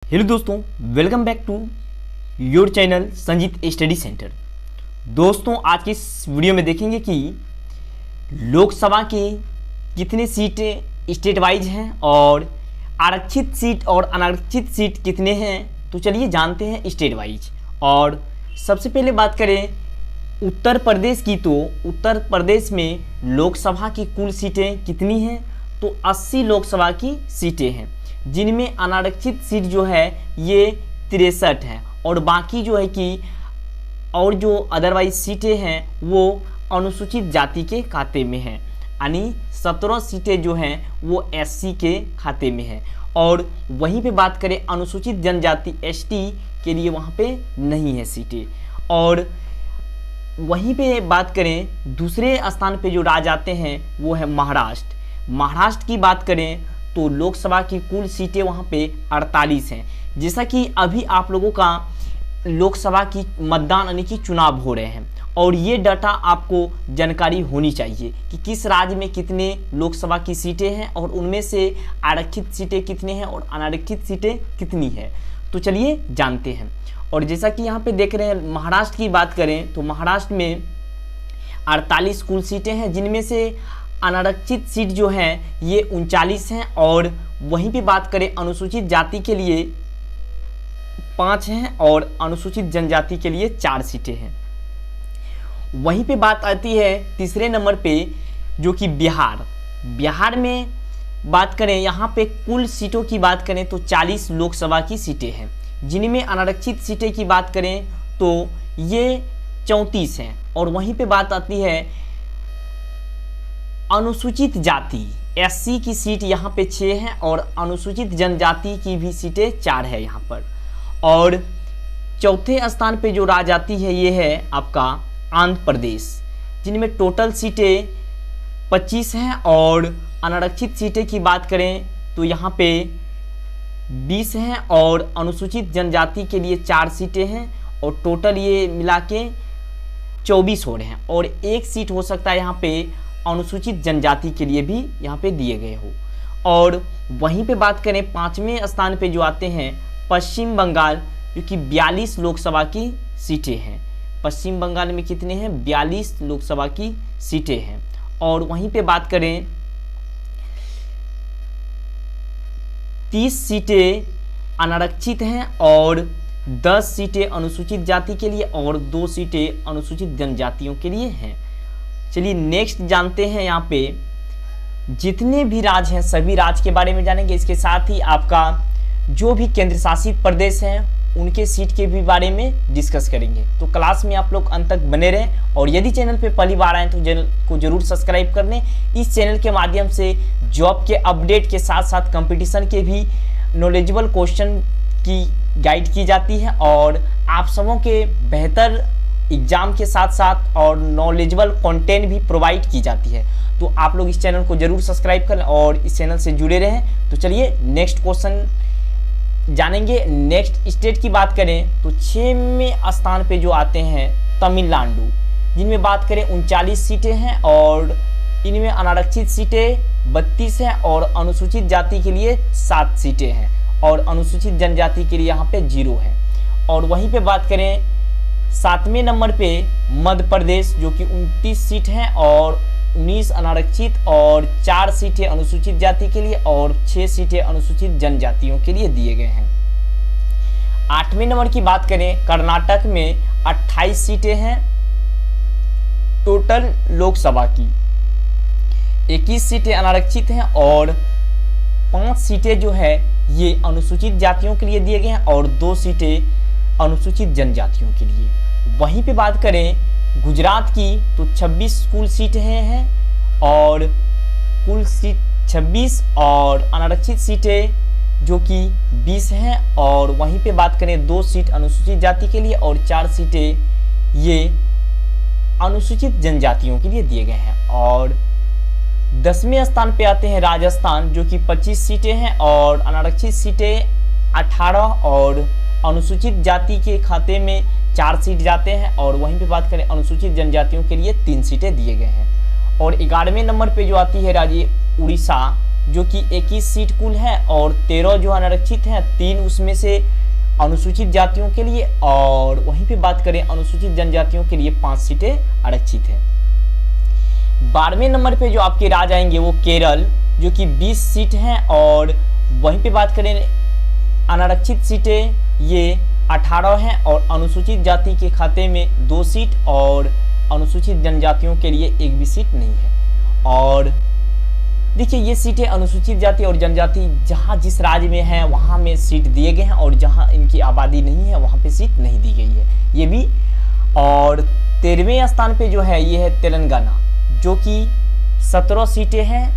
Hello दोस्तों, welcome back to your channel Sanjeet study centre. दोस्तों, आज की इस वीडियो में देखेंगे कि लोकसभा की कितने सीटें स्टेट वाइज हैं और आरक्षित सीट और अनारक्षित सीट कितने हैं। तो चलिए जानते हैं स्टेट वाइज। और सबसे पहले बात करें उत्तर प्रदेश की, तो उत्तर प्रदेश में लोकसभा की कुल सीटें कितनी हैं, तो 80 लोकसभा की सीटें हैं, जिनमें अनारक्षित सीट जो है ये 63 हैं और बाकी जो है कि और जो अदरवाइज सीटें हैं वो अनुसूचित जाति के खाते में हैं, यानी 17 सीटें जो हैं वो एससी के खाते में हैं। और वहीं पे बात करें अनुसूचित जनजाति एसटी के लिए वहाँ पे नहीं है सीटें। और वहीं पे बात करें दूसरे स्थान पे जो राज्य आते हैं वो है महाराष्ट्र। महाराष्ट्र की बात करें तो लोकसभा की कुल सीटें वहाँ पे 48 हैं। जैसा कि अभी आप लोगों का लोकसभा की मतदान यानी कि चुनाव हो रहे हैं और ये डाटा आपको जानकारी होनी चाहिए कि किस राज्य में कितने लोकसभा की सीटें हैं और उनमें से आरक्षित सीटें कितने हैं और अनारक्षित सीटें कितनी है। तो चलिए जानते हैं। और जैसा कि यहाँ पे देख रहे हैं महाराष्ट्र की बात करें तो महाराष्ट्र में 48 कुल सीटें हैं, जिनमें से अनारक्षित सीट जो है ये 39 हैं। और वहीं पे बात करें अनुसूचित जाति के लिए 5 हैं और अनुसूचित जनजाति के लिए 4 सीटें हैं। वहीं पे बात आती है तीसरे नंबर पे जो कि बिहार। बिहार में बात करें यहाँ पे कुल सीटों की बात करें तो 40 लोकसभा की सीटें हैं, जिनमें अनारक्षित सीटें की बात करें तो ये 34 हैं। और वहीं पे बात आती है अनुसूचित जाति एससी की सीट यहाँ पे 6 हैं और अनुसूचित जनजाति की भी सीटें 4 है यहाँ पर। और चौथे स्थान पे जो राज्य आती है ये है आपका आंध्र प्रदेश, जिनमें टोटल सीटें 25 हैं। और अनारक्षित सीटें की बात करें तो यहाँ पे 20 हैं और अनुसूचित जनजाति के लिए 4 सीटें हैं और टोटल ये मिला के 24 हो रहे हैं। और एक सीट हो सकता है यहाँ पे अनुसूचित जनजाति के लिए भी यहाँ पे दिए गए हो। और वहीं पे बात करें 5वें स्थान पे जो आते हैं पश्चिम बंगाल, जो कि 42 लोकसभा की सीटें हैं। पश्चिम बंगाल में कितने हैं? 42 लोकसभा की सीटें हैं। और वहीं पे बात करें 30 सीटें अनारक्षित हैं और 10 सीटें अनुसूचित जाति के लिए और 2 सीटें अनुसूचित जनजातियों के लिए हैं। चलिए नेक्स्ट जानते हैं। यहाँ पे जितने भी राज्य हैं सभी राज्य के बारे में जानेंगे। इसके साथ ही आपका जो भी केंद्र शासित प्रदेश हैं उनके सीट के भी बारे में डिस्कस करेंगे। तो क्लास में आप लोग अंत तक बने रहें। और यदि चैनल पे पहली बार आए तो चैनल को जरूर सब्सक्राइब कर लें। इस चैनल के माध्यम से जॉब के अपडेट के साथ साथ कंपटीशन के भी नॉलेजेबल क्वेश्चन की गाइड की जाती है और आप सबों के बेहतर एग्जाम के साथ साथ और नॉलेजेबल कंटेंट भी प्रोवाइड की जाती है। तो आप लोग इस चैनल को जरूर सब्सक्राइब करें और इस चैनल से जुड़े रहें। तो चलिए नेक्स्ट क्वेश्चन जानेंगे। नेक्स्ट स्टेट की बात करें तो 6वें स्थान पे जो आते हैं तमिलनाडु, जिनमें बात करें 39 सीटें हैं और इनमें अनारक्षित सीटें 32 हैं और अनुसूचित जाति के लिए 7 सीटें हैं और अनुसूचित जनजाति के लिए यहाँ पे 0 है। और वहीं पे बात करें 7वें नंबर पे मध्य प्रदेश, जो कि 29 सीट हैं और 19 अनारक्षित और 4 सीटें अनुसूचित जाति के लिए और 6 सीटें अनुसूचित जनजातियों के लिए दिए गए हैं। 8वें नंबर की बात करें कर्नाटक में 28 सीटें हैं टोटल लोकसभा की, 21 सीटें अनारक्षित हैं और 5 सीटें जो है ये अनुसूचित जातियों के लिए दिए गए हैं और 2 सीटें अनुसूचित जनजातियों के लिए। वहीं पे बात करें गुजरात की तो 26 कुल सीटें हैं और कुल सीट 26 और अनारक्षित सीटें जो कि 20 हैं। और वहीं पे बात करें 2 सीट अनुसूचित जाति के लिए और 4 सीटें ये अनुसूचित जनजातियों के लिए दिए गए हैं। और 10वें स्थान पे आते हैं राजस्थान, जो कि 25 सीटें हैं और अनारक्षित सीटें 18 और अनुसूचित जाति के खाते में 4 सीट जाते हैं। और वहीं पे बात करें अनुसूचित जनजातियों के लिए 3 सीटें दिए गए हैं। और 11वें नंबर पे जो आती है राज्य उड़ीसा, जो कि 21 सीट कुल है और 13 जो अनारक्षित हैं, 3 उसमें से अनुसूचित जातियों के लिए, और वहीं पे बात करें अनुसूचित जनजातियों के लिए 5 सीटें आरक्षित हैं। 12वें नंबर पे जो आपके राज्य आएंगे वो केरल, जो कि 20 सीट हैं, और वहीं पे बात करें अनारक्षित सीटें ये 18 हैं और अनुसूचित जाति के खाते में 2 सीट और अनुसूचित जनजातियों के लिए 1 भी सीट नहीं है। और देखिए ये सीटें अनुसूचित जाति और जनजाति जहाँ जिस राज्य में हैं वहाँ में सीट दिए गए हैं, और जहाँ इनकी आबादी नहीं है वहाँ पे सीट नहीं दी गई है ये भी। और 13वें स्थान पे जो है ये है तेलंगाना, जो कि 17 सीटें हैं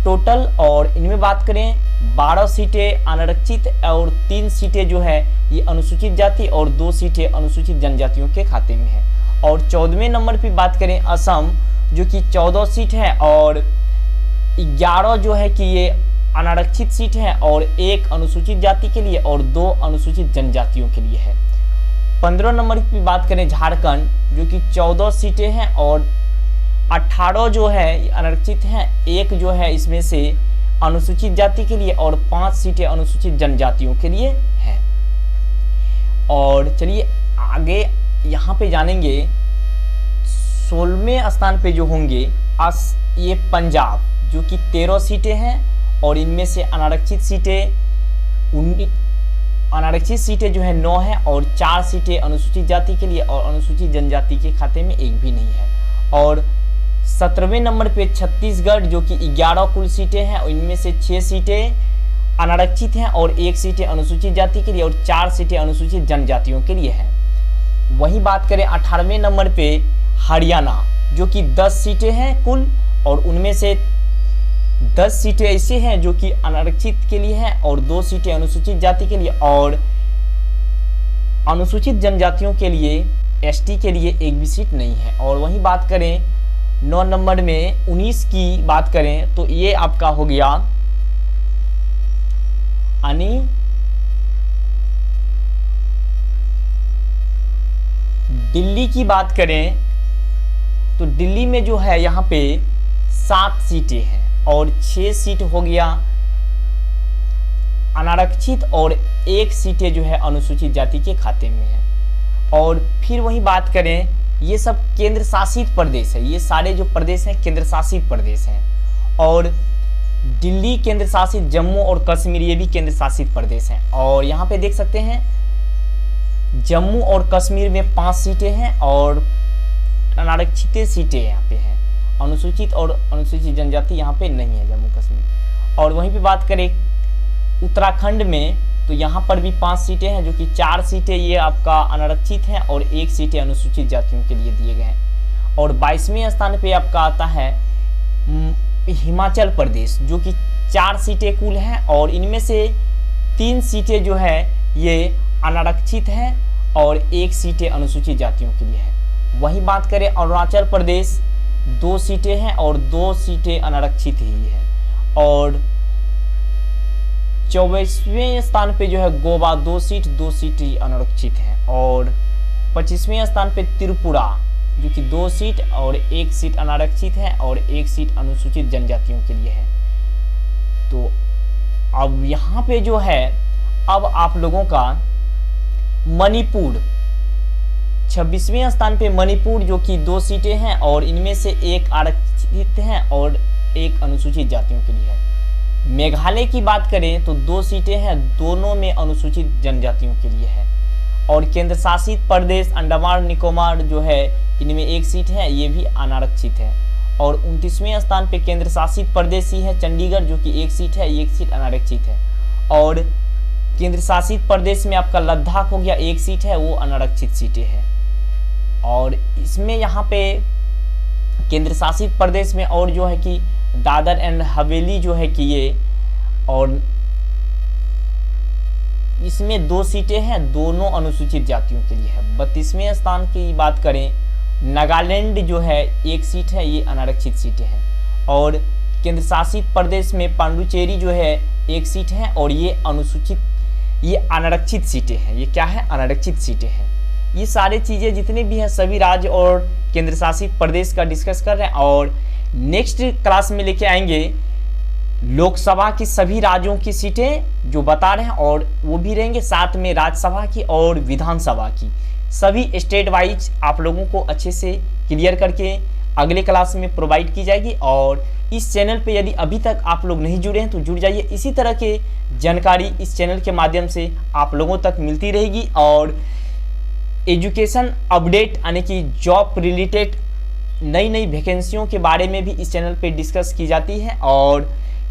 टोटल, और इनमें बात करें 12 सीटें अनारक्षित और 3 सीटें जो है ये अनुसूचित जाति और 2 सीटें अनुसूचित जनजातियों के खाते में है। और 14वें नंबर पे बात करें असम, जो कि 14 सीट है और 11 जो है कि ये अनारक्षित सीट है और 1 अनुसूचित जाति के लिए और 2 अनुसूचित जनजातियों के लिए है। 15 नंबर की बात करें झारखंड, जो कि 14 सीटें हैं और 18 जो है अनारक्षित हैं, 1 जो है इसमें से अनुसूचित जाति के लिए और 5 सीटें अनुसूचित जनजातियों के लिए हैं। और चलिए आगे यहाँ पे जानेंगे 16वें स्थान पे जो होंगे ये पंजाब, जो कि 13 सीटें हैं और इनमें से अनारक्षित सीटें जो है 9 हैं और 4 सीटें अनुसूचित जाति के लिए और अनुसूचित जनजाति के खाते में 1 भी नहीं है। और 17वें नंबर पे छत्तीसगढ़, जो कि 11 कुल सीटें हैं और इनमें से 6 सीटें अनारक्षित हैं और 1 सीटें अनुसूचित जाति के लिए और 4 सीटें अनुसूचित जनजातियों के लिए हैं। वहीं बात करें 18वें नंबर पे हरियाणा, जो कि 10 सीटें हैं कुल और उनमें से 10 सीटें ऐसे हैं जो कि अनारक्षित के लिए हैं और 2 सीटें अनुसूचित जाति के लिए, और अनुसूचित जनजातियों के लिए एसटी के लिए 1 भी सीट नहीं है। और वहीं बात करें 9 नंबर में 19 की बात करें तो ये आपका हो गया दिल्ली की बात करें तो दिल्ली में जो है यहाँ पे 7 सीटें हैं और 6 सीट हो गया अनारक्षित और 1 सीटें जो है अनुसूचित जाति के खाते में है। और फिर वही बात करें, ये सब केंद्र शासित प्रदेश है, ये सारे जो प्रदेश हैं केंद्र शासित प्रदेश हैं। और दिल्ली केंद्र शासित, जम्मू और कश्मीर ये भी केंद्र शासित प्रदेश हैं। और यहाँ पे देख सकते हैं जम्मू और कश्मीर में 5 सीटें हैं और अनारक्षित सीटें यहाँ पे हैं, अनुसूचित और अनुसूचित जनजाति यहाँ पे नहीं है जम्मू कश्मीर। और वहीं पे बात करें उत्तराखंड में तो यहाँ पर भी 5 सीटें हैं, जो कि 4 सीटें ये आपका अनारक्षित हैं और 1 सीटें अनुसूचित जातियों के लिए दिए गए हैं। और 22वें स्थान पे आपका आता है हिमाचल प्रदेश, जो कि 4 सीटें कुल हैं और इनमें से 3 सीटें जो है ये अनारक्षित हैं और 1 सीटें अनुसूचित जातियों के लिए है। वहीं बात करें अरुणाचल प्रदेश, 2 सीटें हैं और 2 सीटें अनारक्षित ही है। और 24वें स्थान पे जो है गोवा, 2 सीट ही अनारक्षित हैं। और 25वें स्थान पे त्रिपुरा, जो कि 2 सीट और 1 सीट अनारक्षित है और 1 सीट अनुसूचित जनजातियों के लिए है। तो अब यहाँ पे जो है अब आप लोगों का मणिपुर 26वें स्थान पे मणिपुर, जो कि 2 सीटें हैं और इनमें से 1 आरक्षित हैं और 1 अनुसूचित जातियों के लिए है। मेघालय की बात करें तो 2 सीटें हैं, दोनों में अनुसूचित जनजातियों के लिए है। और केंद्र शासित प्रदेश अंडमान निकोबार जो है इनमें 1 सीट है, ये भी अनारक्षित है। और 29वें स्थान पे केंद्र शासित प्रदेश ही है चंडीगढ़, जो कि 1 सीट है, 1 सीट अनारक्षित है। और केंद्र शासित प्रदेश में आपका लद्दाख हो गया, 1 सीट है, वो अनारक्षित सीटें हैं। और इसमें यहाँ पे केंद्र शासित प्रदेश में और जो है कि दादर एंड हवेली जो है कि ये, और इसमें 2 सीटें हैं, दोनों अनुसूचित जातियों के लिए है। 32वें स्थान की बात करें नागालैंड जो है 1 सीट है, ये अनारक्षित सीटें हैं। और केंद्र शासित प्रदेश में पांडुचेरी जो है 1 सीट है और ये अनारक्षित सीटें हैं। ये क्या है? अनारक्षित सीटें हैं। ये सारी चीज़ें जितने भी हैं सभी राज्य और केंद्र शासित प्रदेश का डिस्कस कर रहे हैं और नेक्स्ट क्लास में लेके आएंगे लोकसभा की सभी राज्यों की सीटें जो बता रहे हैं और वो भी रहेंगे, साथ में राज्यसभा की और विधानसभा की सभी स्टेट वाइज आप लोगों को अच्छे से क्लियर करके अगले क्लास में प्रोवाइड की जाएगी। और इस चैनल पे यदि अभी तक आप लोग नहीं जुड़े हैं तो जुड़ जाइए। इसी तरह के जानकारी इस चैनल के माध्यम से आप लोगों तक मिलती रहेगी और एजुकेशन अपडेट यानी कि जॉब रिलेटेड नई नई वैकेंसियों के बारे में भी इस चैनल पे डिस्कस की जाती है और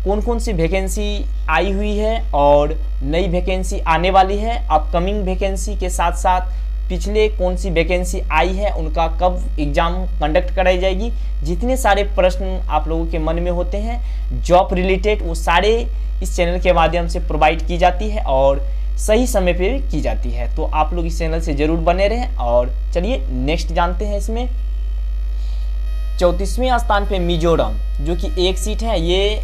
कौन कौन सी वैकेंसी आई हुई है और नई वैकेंसी आने वाली है, अपकमिंग वैकेंसी के साथ साथ पिछले कौन सी वैकेंसी आई है, उनका कब एग्जाम कंडक्ट कराई जाएगी, जितने सारे प्रश्न आप लोगों के मन में होते हैं जॉब रिलेटेड वो सारे इस चैनल के माध्यम से प्रोवाइड की जाती है और सही समय पे की जाती है। तो आप लोग इस चैनल से जरूर बने रहें। और चलिए नेक्स्ट जानते हैं। इसमें 34वें स्थान पे मिजोरम जो कि एक सीट है, ये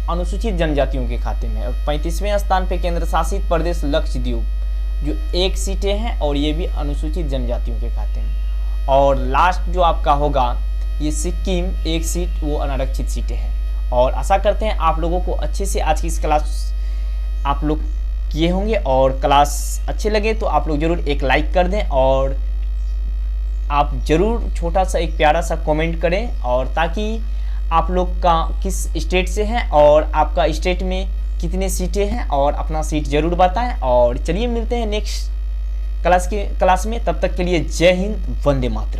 अनुसूचित जनजातियों के खाते में। और 35वें स्थान पे केंद्र शासित प्रदेश लक्षद्वीप जो एक सीटें हैं और ये भी अनुसूचित जनजातियों के खाते में। और लास्ट जो आपका होगा ये सिक्किम एक सीट, वो अनारक्षित सीटें हैं। और आशा करते हैं आप लोगों को अच्छे से आज की इस क्लास आप लोग किए होंगे और क्लास अच्छे लगे तो आप लोग जरूर एक लाइक कर दें और आप जरूर छोटा सा एक प्यारा सा कमेंट करें और ताकि आप लोग का किस स्टेट से हैं और आपका स्टेट में कितने सीटें हैं और अपना सीट जरूर बताएं। और चलिए मिलते हैं नेक्स्ट क्लास में, तब तक के लिए जय हिंद, वंदे मातरम।